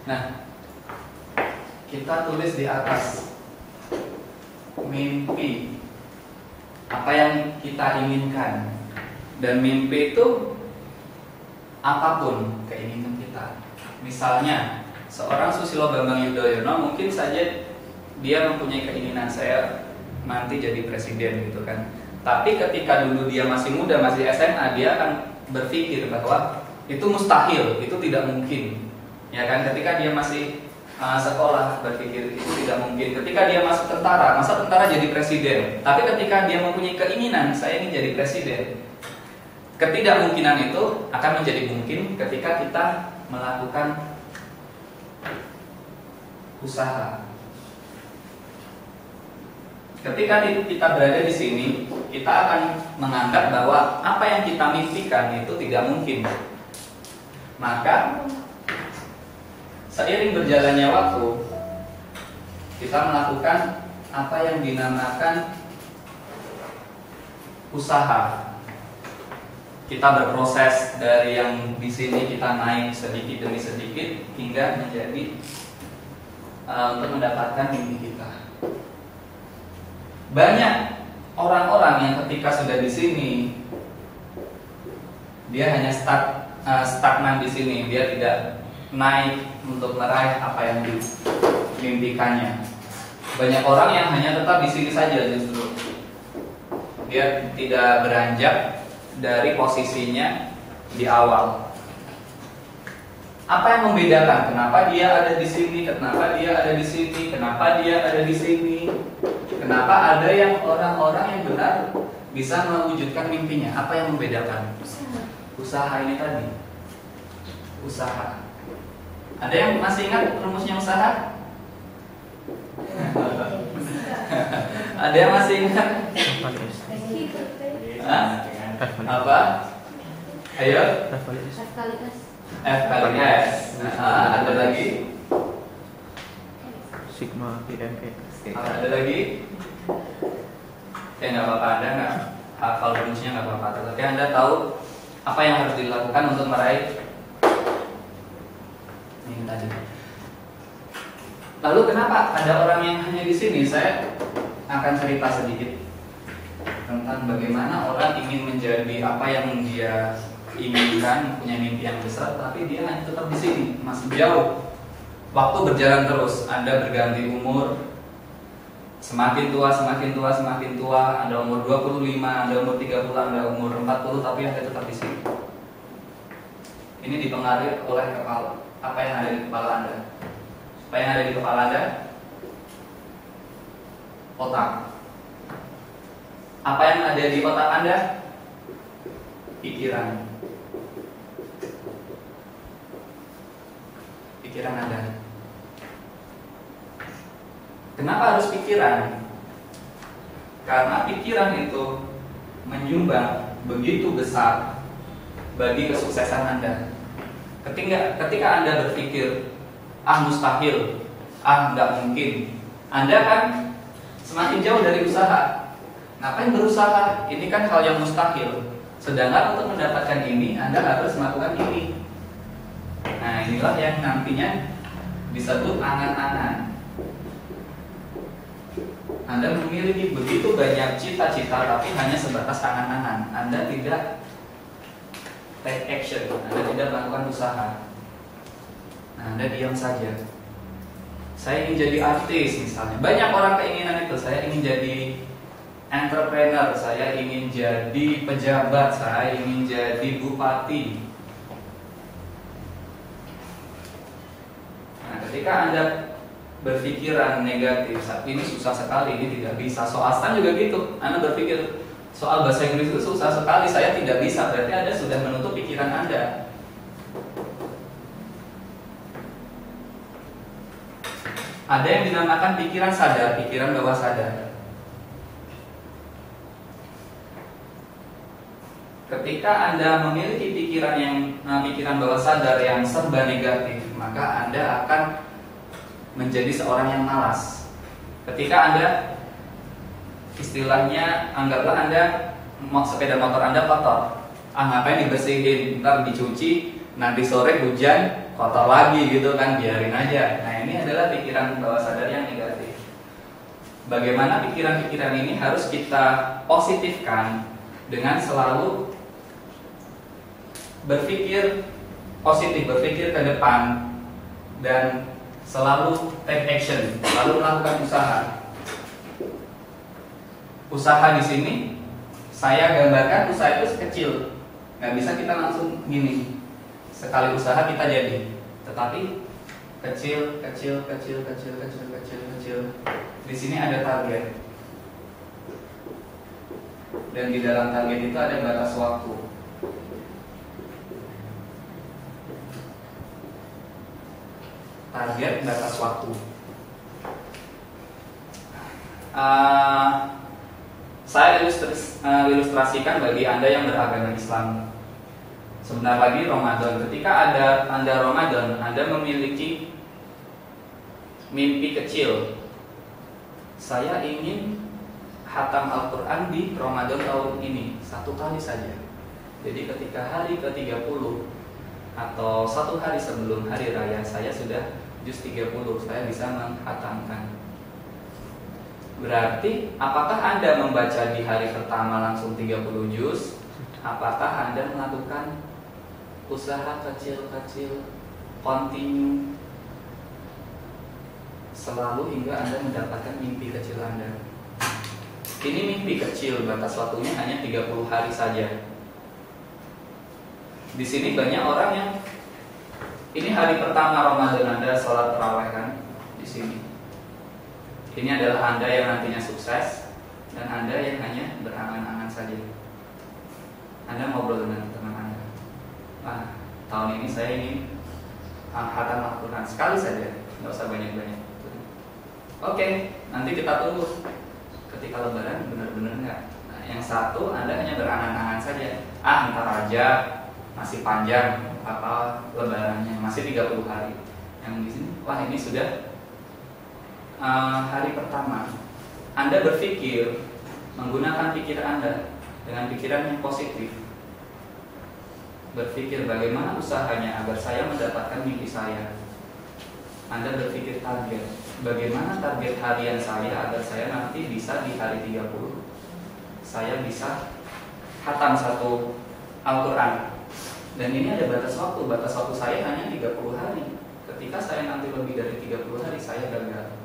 Nah, kita tulis di atas mimpi, apa yang kita inginkan. Dan mimpi itu apapun keinginan kita. Misalnya seorang Susilo Bambang Yudhoyono mungkin saja dia mempunyai keinginan saya nanti jadi presiden gitu kan. Tapi ketika dulu dia masih muda, masih SMA, dia akan berpikir bahwa itu mustahil, itu tidak mungkin. Ya kan, ketika dia masih sekolah berpikir itu tidak mungkin. Ketika dia masuk tentara, masa tentara jadi presiden. Tapi ketika dia mempunyai keinginan saya ingin jadi presiden, ketidakmungkinan itu akan menjadi mungkin ketika kita melakukan usaha. Ketika kita berada di sini, kita akan menganggap bahwa apa yang kita mimpikan itu tidak mungkin. Maka seiring berjalannya waktu, kita melakukan apa yang dinamakan usaha. Kita berproses dari yang di sini kita naik sedikit demi sedikit hingga menjadi untuk mendapatkan mimpi kita. Banyak orang-orang yang ketika sudah di sini dia hanya stagnan di sini, dia tidak naik untuk meraih apa yang dimimpikannya. Banyak orang yang hanya tetap di sini saja justru. Dia tidak beranjak dari posisinya di awal. Apa yang membedakan? Kenapa dia ada di sini? Kenapa dia ada di sini? Kenapa dia ada di sini? Kenapa ada yang orang-orang yang benar bisa mewujudkan mimpinya? Apa yang membedakan? Usaha ini tadi. Usaha. Ada yang masih ingat rumusnya usaha? Ada yang masih ingat? Apa? Ayo. F kali S. Ada lagi? Sigma PME. Ada lagi? Nggak apa-apa, Anda nggak hafal rumusnya nggak apa-apa. Tapi Anda tahu apa yang harus dilakukan untuk meraih ini tadi. Lalu kenapa ada orang yang hanya di sini? Saya akan cerita sedikit tentang bagaimana orang ingin menjadi apa yang dia inginkan, punya mimpi yang besar, tapi dia hanya tetap di sini, masih jauh. Waktu berjalan terus, Anda berganti umur, semakin tua, semakin tua, semakin tua. Ada umur 25, ada umur 30, ada umur 40, tapi Anda tetap di sini. Ini dipengaruhi oleh kepala. Apa yang ada di kepala Anda? Apa yang ada di kepala Anda? Otak. Apa yang ada di otak Anda? Pikiran. Pikiran Anda. Kenapa harus pikiran? Karena pikiran itu menyumbang begitu besar bagi kesuksesan Anda. Ketika Anda berpikir, mustahil, nggak mungkin, Anda kan semakin jauh dari usaha. Ngapain berusaha? Ini kan hal yang mustahil. Sedangkan untuk mendapatkan ini, Anda harus melakukan ini. Nah, inilah yang nantinya disebut angan-angan. Anda memiliki begitu banyak cita-cita, tapi hanya sebatas angan-angan. Anda tidak take action, Anda tidak melakukan usaha. Nah, Anda diam saja. Saya ingin jadi artis misalnya. Banyak orang keinginan itu. Saya ingin jadi entrepreneur, saya ingin jadi pejabat, saya ingin jadi bupati. Nah, ketika Anda berpikiran negatif, saat ini susah sekali, ini tidak bisa. Soal stan juga gitu. Anda berpikir soal bahasa Inggris itu susah sekali, saya tidak bisa. Berarti Anda sudah menutup pikiran Anda. Ada yang dinamakan pikiran sadar, pikiran bawah sadar. Ketika Anda memiliki pikiran bawah sadar yang serba negatif, maka Anda akan menjadi seorang yang malas. Ketika Anda, istilahnya, anggaplah Anda sepeda motor Anda kotor, ngapain dibersihin, ntar dicuci, nanti sore hujan, kotor lagi gitu kan, biarin aja. Nah, ini adalah pikiran bawah sadar yang negatif. Bagaimana pikiran-pikiran ini harus kita positifkan dengan selalu berpikir positif, berpikir ke depan, dan selalu take action, selalu melakukan usaha. Usaha di sini saya gambarkan usaha itu kecil, nggak bisa kita langsung gini sekali usaha kita jadi, tetapi kecil. Di sini ada target, dan di dalam target itu ada batas waktu. Target batas waktu. Saya ilustrasikan bagi Anda yang beragama Islam. Sebentar lagi Ramadan. Ketika Anda Ramadan, Anda memiliki mimpi kecil. Saya ingin khatam Al-Quran di Ramadan tahun ini 1 kali saja. Jadi ketika hari ke-30 atau 1 hari sebelum hari raya, saya sudah juz 30, saya bisa menghatamkan. Berarti apakah Anda membaca di hari pertama langsung 30 juz? Apakah Anda melakukan usaha kecil-kecil continue selalu hingga Anda mendapatkan mimpi kecil Anda? Ini mimpi kecil, batas waktunya hanya 30 hari saja. Di sini banyak orang yang ini hari pertama Ramadan Anda sholat tarawih kan di sini. Ini adalah Anda yang nantinya sukses dan Anda yang hanya berangan-angan saja. Anda ngobrol dengan teman Anda. Tahun ini saya ingin khatam Al-Quran sekali saja, nggak usah banyak-banyak. Oke, nanti kita tunggu ketika Lebaran benar-benar nggak. Nah, yang satu Anda hanya berangan-angan saja. Ntar aja, masih panjang apa Lebarannya, masih 30 hari. Yang di sini, ini sudah hari pertama. Anda berpikir menggunakan pikiran Anda dengan pikiran yang positif. Berpikir bagaimana usahanya agar saya mendapatkan mimpi saya. Anda berpikir target, bagaimana target harian saya agar saya nanti bisa di hari 30 saya bisa khatam 1 Al-Quran. Dan ini ada batas waktu saya hanya 30 hari. Ketika saya nanti lebih dari 30 hari saya gagal.